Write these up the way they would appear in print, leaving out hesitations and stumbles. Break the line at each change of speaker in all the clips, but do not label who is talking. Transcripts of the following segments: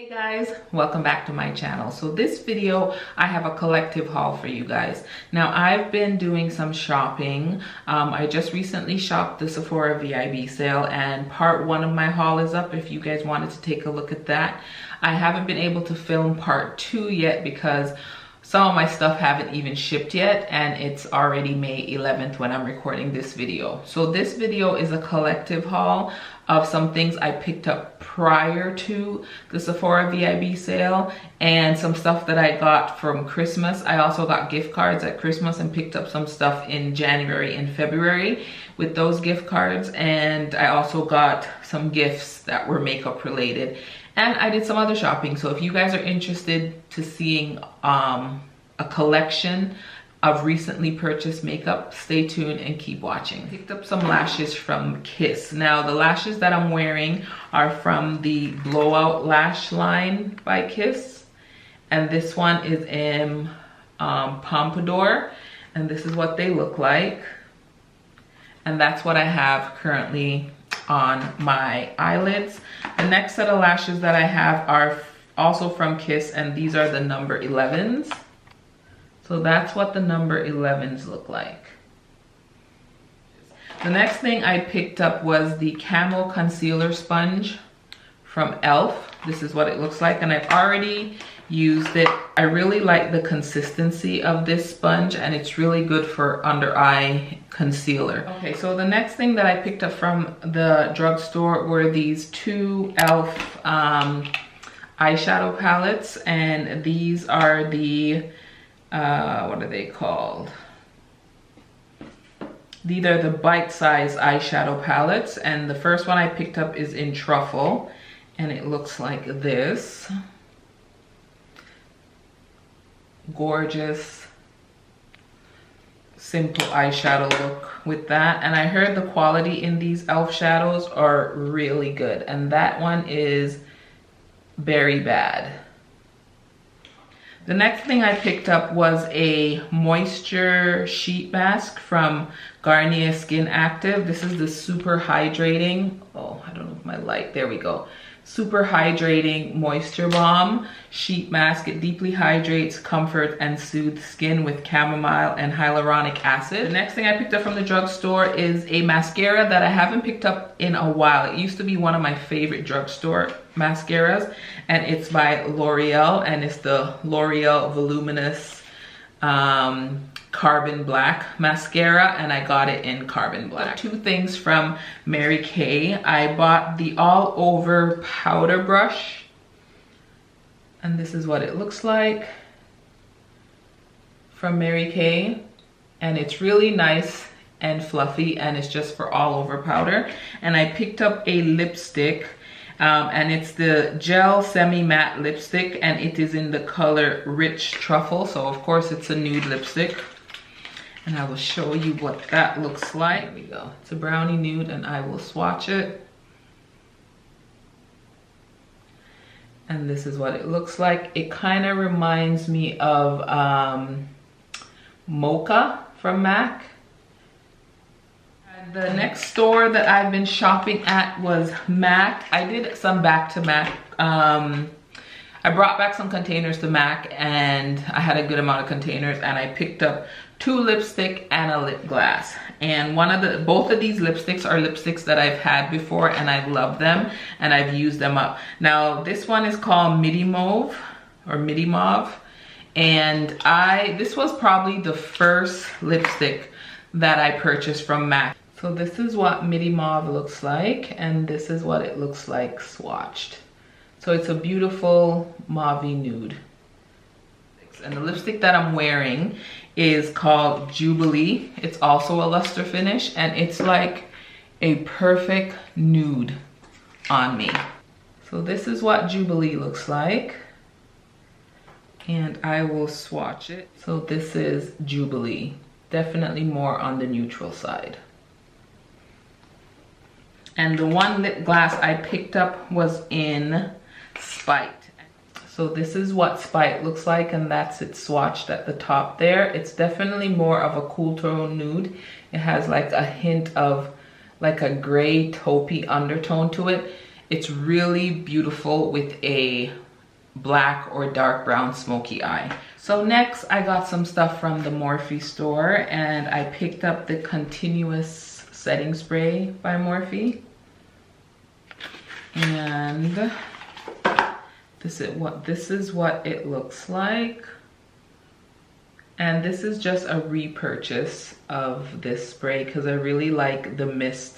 Hey guys, welcome back to my channel. So this video, I have a collective haul for you guys. Now I've been doing some shopping. I just recently shopped the Sephora VIB sale and part one of my haul is up if you guys wanted to take a look at that. I haven't been able to film part two yet because some of my stuff haven't even shipped yet and it's already May 11th when I'm recording this video. So this video is a collective haul of some things I picked up prior to the Sephora VIB sale and some stuff that I got from Christmas. I also got gift cards at Christmas and picked up some stuff in January and February with those gift cards, and I also got some gifts that were makeup related. And I did some other shopping. So if you guys are interested to seeing a collection of recently purchased makeup, stay tuned and keep watching. Picked up some lashes from Kiss. Now the lashes that I'm wearing are from the Blowout lash line by Kiss. And this one is in Pompadour. And this is what they look like. And that's what I have currently on my eyelids. The next set of lashes that I have are also from Kiss, and these are the number 11s. So that's what the number 11s look like. The next thing I picked up was the Camel Concealer Sponge from e.l.f. This is what it looks like, and I've already used it. I really like the consistency of this sponge, and it's really good for under eye concealer. Okay, so the next thing that I picked up from the drugstore were these two e.l.f. eyeshadow palettes, and these are the what are they called? These are the bite-sized eyeshadow palettes, and the first one I picked up is in Truffle, and it looks like this. Gorgeous, simple eyeshadow look with that. And I heard the quality in these e.l.f. shadows are really good, and that one is Very Bad. The next thing I picked up was a moisture sheet mask from Garnier SkinActive. This is the super hydrating, oh, I don't know if my light, there we go. Super hydrating moisture balm sheet mask. It deeply hydrates, comforts, and soothes skin with chamomile and hyaluronic acid. The next thing I picked up from the drugstore is a mascara that I haven't picked up in a while. It used to be one of my favorite drugstore mascaras, and it's by L'Oreal, and it's the L'Oreal Voluminous Carbon Black mascara, and I got it in Carbon Black. Two things from Mary Kay. I bought the all over powder brush, and this is what it looks like from Mary Kay, and it's really nice and fluffy, and it's just for all over powder. And I picked up a lipstick, and it's the gel semi-matte lipstick, and it is in the color Rich Truffle, so of course it's a nude lipstick. And I will show you what that looks like. There we go. It's a brownie nude, and I will swatch it. And this is what it looks like. It kind of reminds me of Mocha from MAC. And the next store that I've been shopping at was MAC. I did some back to MAC. I brought back some containers to MAC, and I had a good amount of containers, and I picked up two lipstick and a lip gloss. And both of these lipsticks are lipsticks that I've had before, and I love them, and I've used them up. Now this one is called Midimauve or Midimauve, and this was probably the first lipstick that I purchased from MAC. So this is what Midimauve looks like, and this is what it looks like swatched. So it's a beautiful mauve nude. And the lipstick that I'm wearing is called Jubilee. It's also a luster finish, and it's like a perfect nude on me. So this is what Jubilee looks like, and I will swatch it. So this is Jubilee, definitely more on the neutral side. And the one lip gloss I picked up was in Spite. So this is what Spite looks like, and that's it swatched at the top there. It's definitely more of a cool tone nude. It has like a hint of like a gray taupey undertone to it. It's really beautiful with a black or dark brown smoky eye. So next I got some stuff from the Morphe store, and I picked up the Continuous Setting Spray by Morphe. And this is what it looks like. And this is just a repurchase of this spray because I really like the mist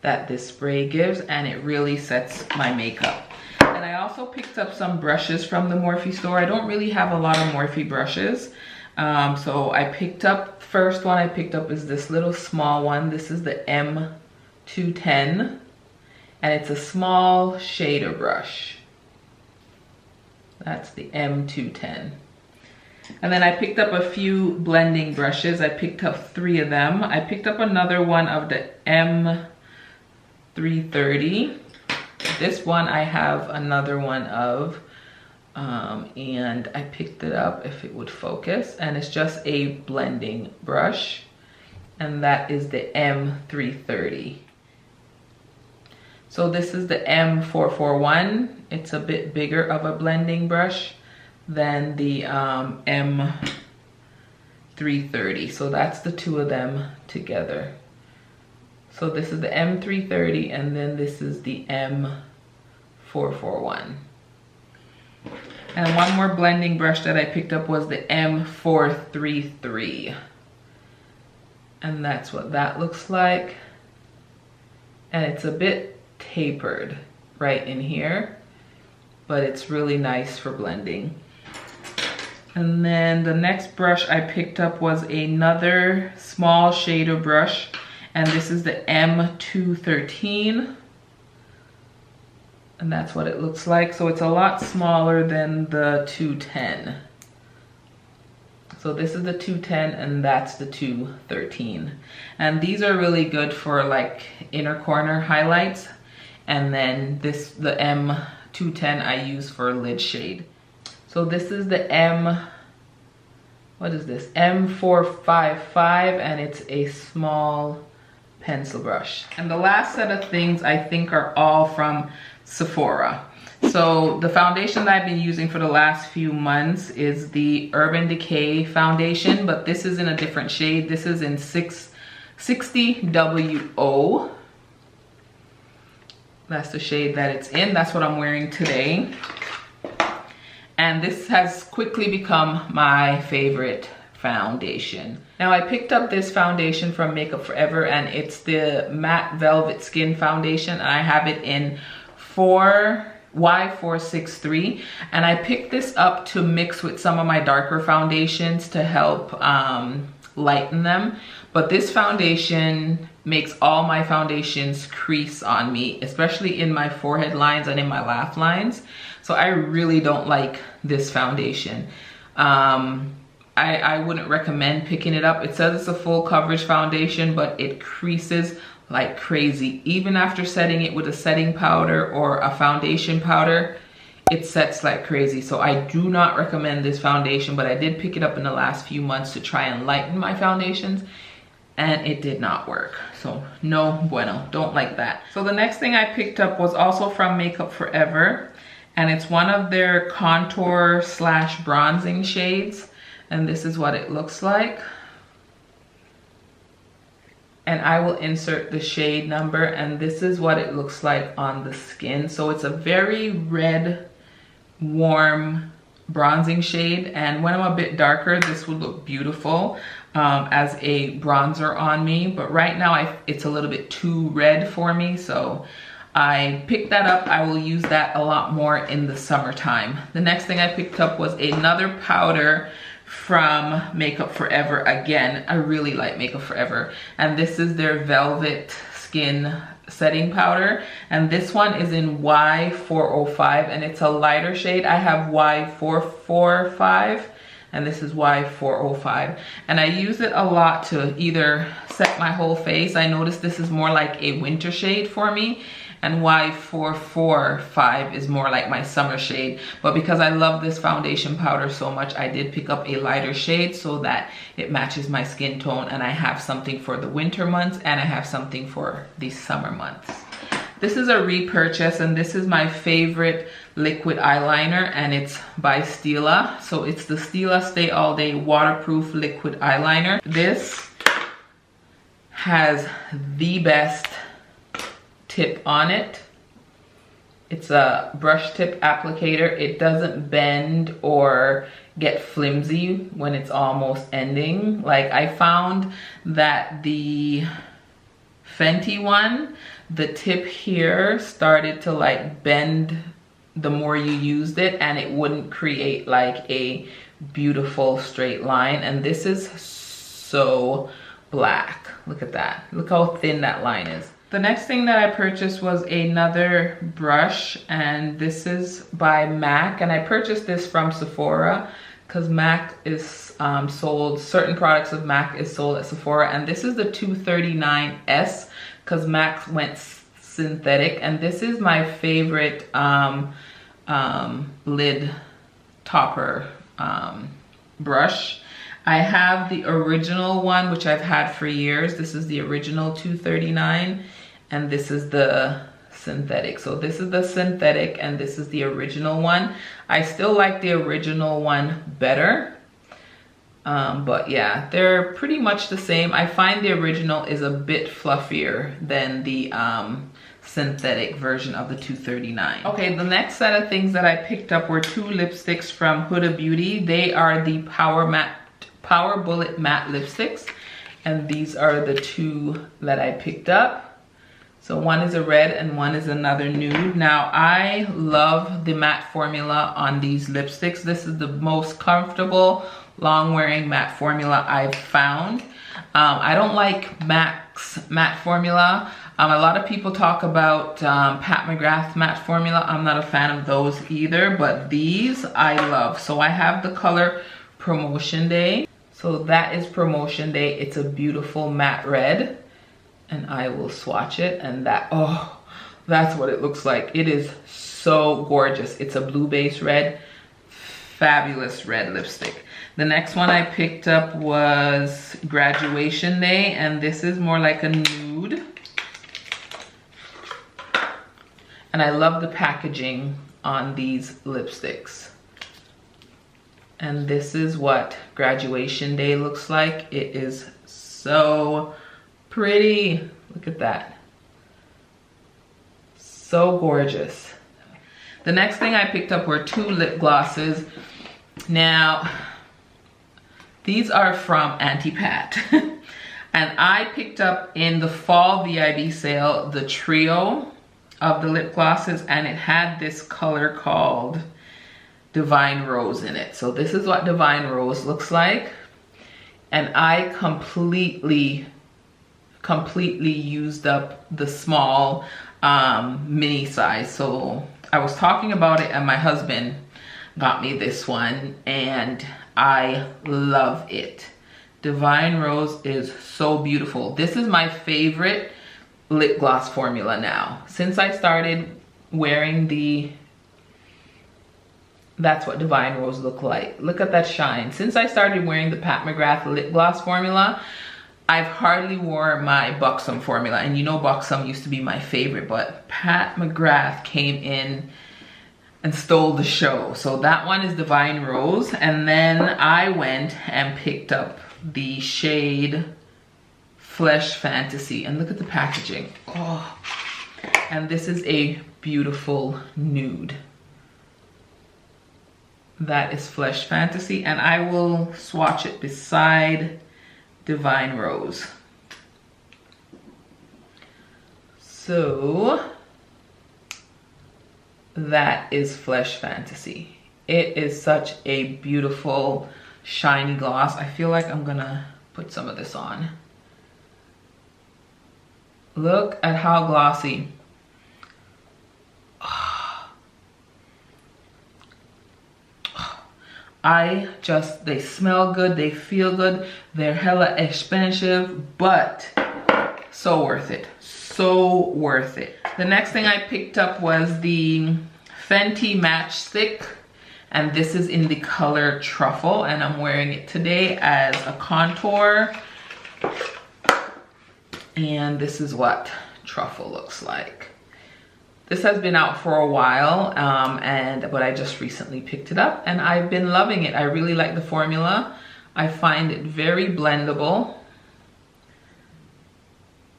that this spray gives, and it really sets my makeup. And I also picked up some brushes from the Morphe store. I don't really have a lot of Morphe brushes. So I picked up, first one I picked up is this little small one. This is the M210, and it's a small shader brush. That's the M210. And then I picked up a few blending brushes. I picked up 3 of them. I picked up another one of the M330. This one I have another one of, and I picked it up, if it would focus, and it's just a blending brush, and that is the M330. So this is the M441. It's a bit bigger of a blending brush than the M330. So that's the 2 of them together. So this is the M330, and then this is the M441. And one more blending brush that I picked up was the M433. And that's what that looks like. And it's a bit tapered right in here, but it's really nice for blending. And then the next brush I picked up was another small shader brush, and this is the M213, and that's what it looks like. So it's a lot smaller than the 210. So this is the 210 and that's the 213. And these are really good for like inner corner highlights. And then this, the M210 I use for lid shade. So this is the M455, and it's a small pencil brush. And the last set of things I think are all from Sephora. So the foundation that I've been using for the last few months is the Urban Decay foundation, but this is in a different shade. This is in 660 WO. That's the shade that it's in. That's what I'm wearing today. And this has quickly become my favorite foundation. Now I picked up this foundation from Makeup Forever, and it's the Matte Velvet Skin Foundation, and I have it in Y463, and I picked this up to mix with some of my darker foundations to help lighten them. But this foundation makes all my foundations crease on me, especially in my forehead lines and in my laugh lines. So I really don't like this foundation. I wouldn't recommend picking it up. It says it's a full coverage foundation, but it creases like crazy. Even after setting it with a setting powder or a foundation powder, it sets like crazy. So I do not recommend this foundation, but I did pick it up in the last few months to try and lighten my foundations, and it did not work. So no bueno, don't like that. So the next thing I picked up was also from Makeup Forever, and it's one of their contour / bronzing shades, and this is what it looks like. And I will insert the shade number, and this is what it looks like on the skin. So it's a very red, warm bronzing shade, and when I'm a bit darker, this would look beautiful as a bronzer on me. But right now it's a little bit too red for me, so I picked that up. I will use that a lot more in the summertime. The next thing I picked up was another powder from Makeup Forever. Again, I really like Makeup Forever, and this is their Velvet Skin Setting Powder, and this one is in Y405, and it's a lighter shade. I have Y445, and this is Y405, and I use it a lot to either set my whole face. I noticed this is more like a winter shade for me, and Y445 is more like my summer shade. But because I love this foundation powder so much, I did pick up a lighter shade so that it matches my skin tone, and I have something for the winter months and I have something for the summer months. This is a repurchase, and this is my favorite liquid eyeliner, and it's by Stila. So it's the Stila Stay All Day Waterproof Liquid Eyeliner. This has the best tip on it. It's a brush tip applicator. It doesn't bend or get flimsy when it's almost ending. Like, I found that the Fenty one, the tip here started to like bend the more you used it, and it wouldn't create like a beautiful straight line. And this is so black. Look at that. Look how thin that line is. The next thing that I purchased was another brush, and this is by MAC, and I purchased this from Sephora because MAC is sold, certain products of MAC is sold at Sephora, and this is the 239S because MAC went synthetic, and this is my favorite lid topper brush. I have the original one, which I've had for years. This is the original 239, and this is the synthetic. So this is the synthetic, and this is the original one. I still like the original one better. But yeah, they're pretty much the same. I find the original is a bit fluffier than the synthetic version of the 239. Okay, the next set of things that I picked up were two lipsticks from Huda Beauty. They are the Power Bullet Matte Lipsticks, and these are the two that I picked up. So one is a red and one is another nude. Now, I love the matte formula on these lipsticks. This is the most comfortable long wearing matte formula I've found. I don't like MAC's matte formula. A lot of people talk about Pat McGrath's matte formula. I'm not a fan of those either, but these I love. So I have the color Promotion Day. So that is Promotion Day. It's a beautiful matte red, and I will swatch it, and that, oh, that's what it looks like. It is so gorgeous. It's a blue base red, fabulous red lipstick. The next one I picked up was Graduation Day, and this is more like a nude. And I love the packaging on these lipsticks. And this is what Graduation Day looks like. It is so pretty. Look at that. So gorgeous. The next thing I picked up were two lip glosses. Now, these are from Anti-Pat. And I picked up in the fall VIB sale the trio of the lip glosses, and it had this color called Divine Rose in it. So this is what Divine Rose looks like. And I completely used up the small mini size. So I was talking about it, and my husband got me this one, and I love it. Divine Rose is so beautiful. This is my favorite lip gloss formula now. Since I started wearing the, that's what Divine Rose look like. Look at that shine. Since I started wearing the Pat McGrath lip gloss formula, I've hardly wore my Buxom formula. And you know Buxom used to be my favorite, but Pat McGrath came in and stole the show. So that one is Divine Rose. And then I went and picked up the shade Flesh Fantasy. And look at the packaging. Oh, and this is a beautiful nude. That is Flesh Fantasy. And I will swatch it beside Divine Rose. So that is Flesh Fantasy. It is such a beautiful shiny gloss. I feel like I'm gonna put some of this on. Look at how glossy. They smell good, they feel good, they're hella expensive, but so worth it. So worth it. The next thing I picked up was the Fenty Matchstick, and this is in the color Truffle, and I'm wearing it today as a contour. And this is what Truffle looks like. This has been out for a while, but I just recently picked it up and I've been loving it. I really like the formula. I find it very blendable.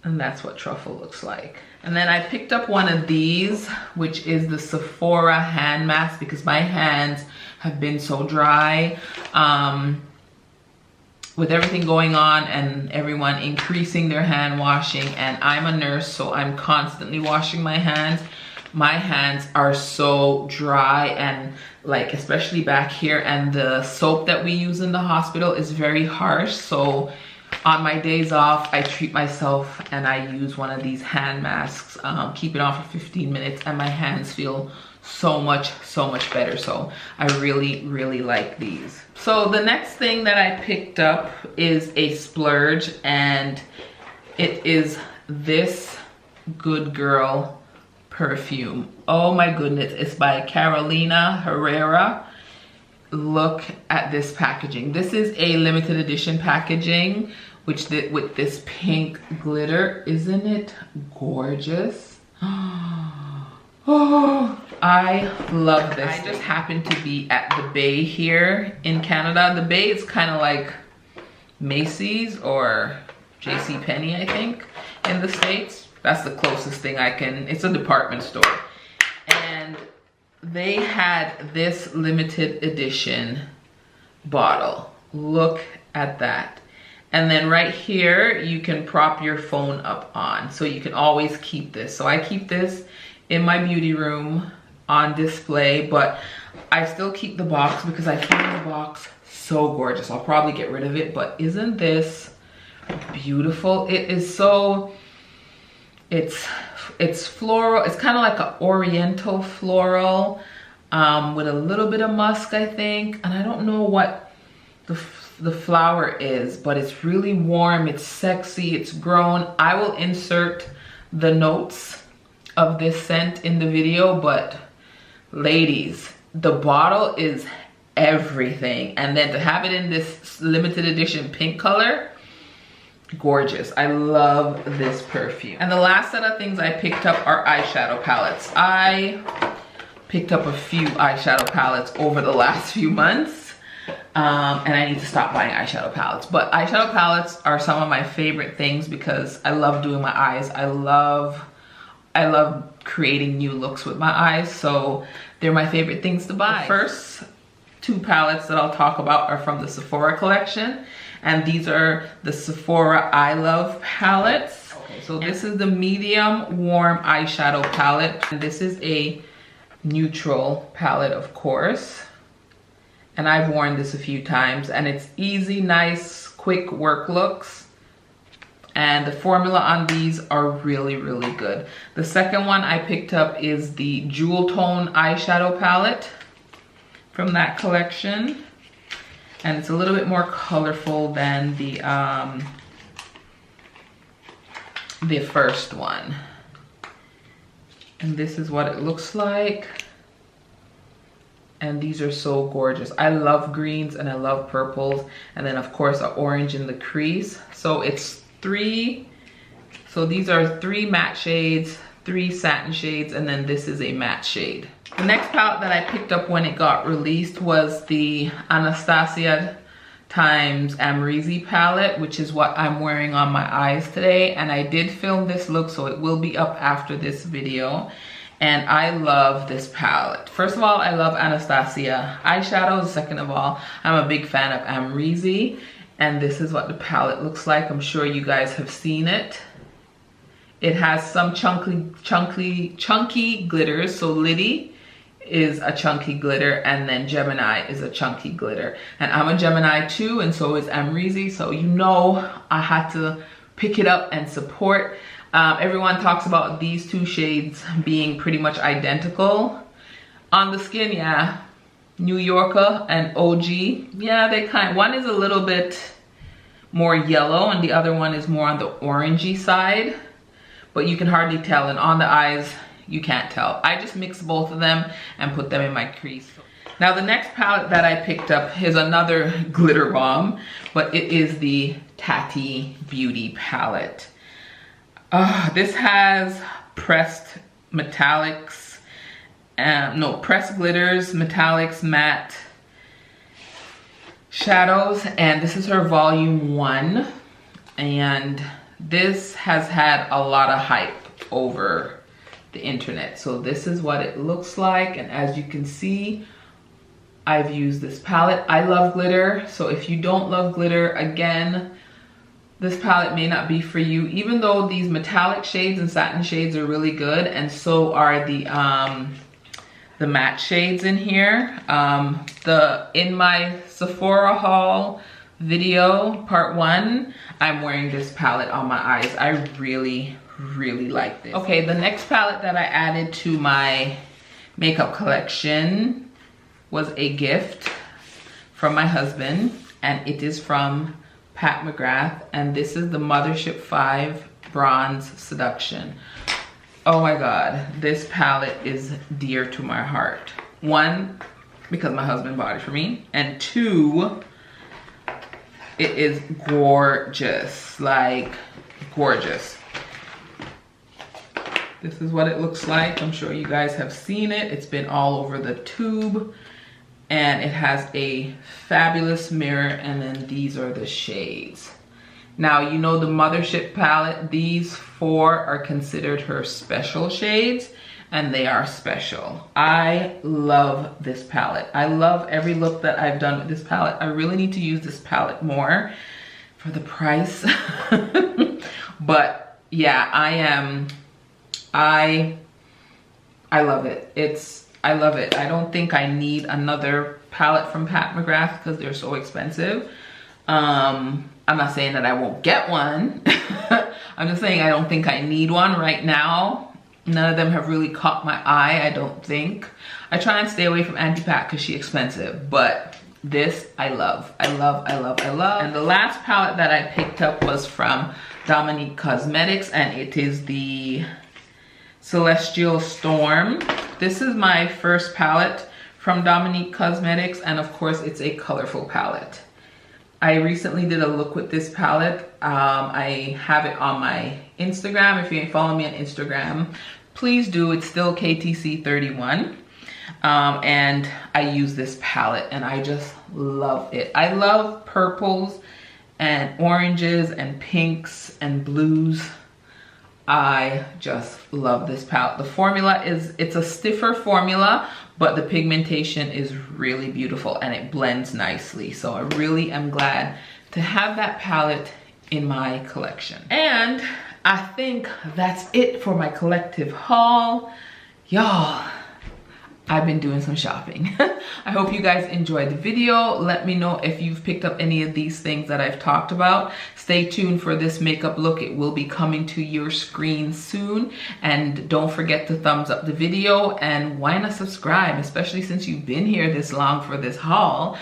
And that's what Truffle looks like. And then I picked up one of these, which is the Sephora hand mask, because my hands have been so dry. With everything going on and everyone increasing their hand washing, and I'm a nurse, so I'm constantly washing my hands. My hands are so dry, and like especially back here, and the soap that we use in the hospital is very harsh. So on my days off, I treat myself and I use one of these hand masks, keep it on for 15 minutes, and my hands feel so much better. So I really like these. So the next thing that I picked up is a splurge, and it is this Good Girl perfume. Oh my goodness, it's by Carolina Herrera. Look at this packaging. This is a limited edition packaging, which with this pink glitter. Isn't it gorgeous? Oh, I love this. I just happened to be at the Bay here in Canada. The Bay is kind of like Macy's or JCPenney, I think, in the States. That's the closest thing I can. It's a department store. And they had this limited edition bottle. Look at that. And then right here, you can prop your phone up on. So you can always keep this. So I keep this in my beauty room on display, but I still keep the box because I find the box so gorgeous. I'll probably get rid of it, but isn't this beautiful? It is so, it's floral. It's kind of like an oriental floral with a little bit of musk, I think. And I don't know what the flower is, but it's really warm, it's sexy, it's grown. I will insert the notes of this scent in the video, but ladies, the bottle is everything. And then to have it in this limited edition pink color, gorgeous. I love this perfume. And the last set of things I picked up are eyeshadow palettes. I picked up a few eyeshadow palettes over the last few months. And I need to stop buying eyeshadow palettes. But eyeshadow palettes are some of my favorite things because I love doing my eyes. I love creating new looks with my eyes. So they're my favorite things to buy. The first two palettes that I'll talk about are from the Sephora collection. And these are the Sephora I Love palettes. Okay, so this is the medium warm eyeshadow palette. And this is a neutral palette, of course. And I've worn this a few times, and it's easy, nice, quick work looks. And the formula on these are really good. The second one I picked up is the Jewel Tone eyeshadow palette from that collection. And it's a little bit more colorful than the first one. And this is what it looks like. And these are so gorgeous. I love greens and I love purples. And then of course an orange in the crease. So it's three, so these are 3 matte shades, 3 satin shades, and then this is a matte shade. The next palette that I picked up when it got released was the Anastasia times Amrezy palette, which is what I'm wearing on my eyes today. And I did film this look, so it will be up after this video. And I love this palette. First of all, I love Anastasia eyeshadows. Second of all, I'm a big fan of Amrezy. And this is what the palette looks like. I'm sure you guys have seen it. It has some chunky glitters. So Liddy is a chunky glitter, and then Gemini is a chunky glitter. And I'm a Gemini too, and so is Amrezy. So you know I had to pick it up and support. Everyone talks about these two shades being pretty much identical. On the skin, yeah. New Yorker and OG, yeah, they one is a little bit more yellow and the other one is more on the orangey side, but you can hardly tell, and on the eyes you can't tell. I just mixed both of them and put them in my crease. Now the next palette that I picked up is another glitter bomb, but it is the Tati Beauty palette. This has pressed metallics, no, pressed glitters, metallics, matte shadows, and this is her volume 1, and this has had a lot of hype over the internet. So this is what it looks like, and as you can see, I've used this palette. I love glitter, so if you don't love glitter, again, this palette may not be for you, even though these metallic shades and satin shades are really good, and so are the matte shades in here. In my Sephora haul video, part 1, I'm wearing this palette on my eyes. I really like this. Okay, the next palette that I added to my makeup collection was a gift from my husband, and it is from Pat McGrath, and this is the Mothership 5 Bronze Seduction. Oh my god, this palette is dear to my heart. 1, because my husband bought it for me, and 2, it is gorgeous, like gorgeous. This is what it looks like. I'm sure you guys have seen it. It's been all over the tube, and it has a fabulous mirror, and then these are the shades. Now, you know the Mothership palette, these 4 are considered her special shades, and they are special. I love this palette. I love every look that I've done with this palette. I really need to use this palette more for the price. But yeah, I love it. I love it. I don't think I need another palette from Pat McGrath because they're so expensive. I'm not saying that I won't get one. I'm just saying I don't think I need one right now. None of them have really caught my eye, I don't think. I try and stay away from Anti-Pat because she's expensive, but this I love. I love. And the last palette that I picked up was from Dominique Cosmetics, and it is the Celestial Storm. This is my first palette from Dominique Cosmetics, and of course it's a colorful palette. I recently did a look with this palette. I have it on my Instagram. If you ain't following me on Instagram, please do. It's still Kaytc31. And I use this palette and I just love it. I love purples and oranges and pinks and blues. I just love this palette. The formula it's a stiffer formula, but the pigmentation is really beautiful and it blends nicely. So I really am glad to have that palette in my collection. And I think that's it for my collective haul. Y'all, I've been doing some shopping. I hope you guys enjoyed the video. Let me know if you've picked up any of these things that I've talked about. Stay tuned for this makeup look. It will be coming to your screen soon. And don't forget to thumbs up the video, and why not subscribe, especially since you've been here this long for this haul.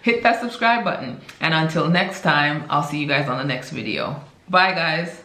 Hit that subscribe button. And until next time, I'll see you guys on the next video. Bye guys.